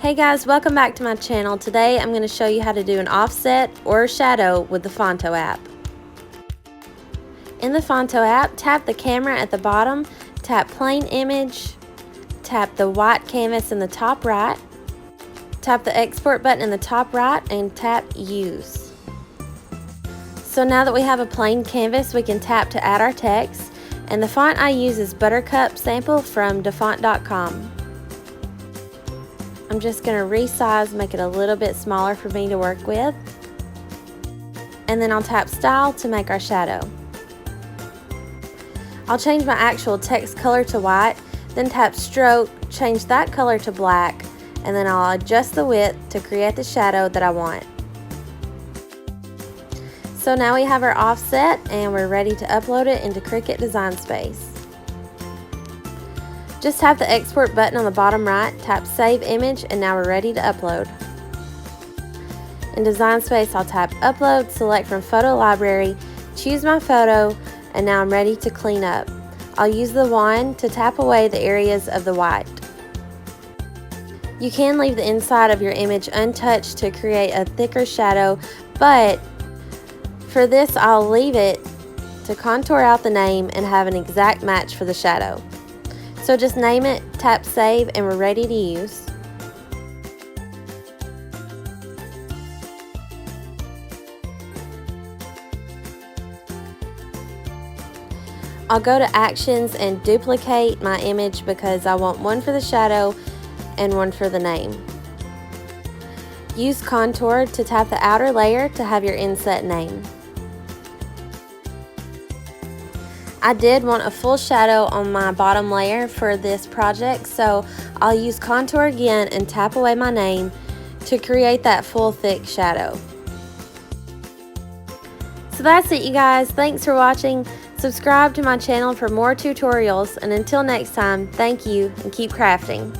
Hey guys, welcome back to my channel. Today I'm going to show you how to do an offset or shadow with the Phonto app. In the Phonto app, tap the camera at the bottom, tap plain image, tap the white canvas in the top right, tap the export button in the top right, and tap use. So now that we have a plain canvas, we can tap to add our text, and the font I use is Buttercup Sample from dafont.com. I'm just going to resize, make it a little bit smaller for me to work with. And then I'll tap Style to make our shadow. I'll change my actual text color to white, then tap Stroke, change that color to black, and then I'll adjust the width to create the shadow that I want. So now we have our offset and we're ready to upload it into Cricut Design Space. Just tap the export button on the bottom right, tap save image, and now we're ready to upload. In Design Space, I'll tap upload, select from photo library, choose my photo, and now I'm ready to clean up. I'll use the wand to tap away the areas of the white. You can leave the inside of your image untouched to create a thicker shadow, but for this I'll leave it to contour out the name and have an exact match for the shadow. So just name it, tap save, and we're ready to use. I'll go to Actions and duplicate my image because I want one for the shadow and one for the name. Use Contour to tap the outer layer to have your inset name. I did want a full shadow on my bottom layer for this project, so I'll use Contour again and tap away my name to create that full thick shadow. So that's it, you guys. Thanks for watching. Subscribe to my channel for more tutorials, and until next time, thank you and keep crafting.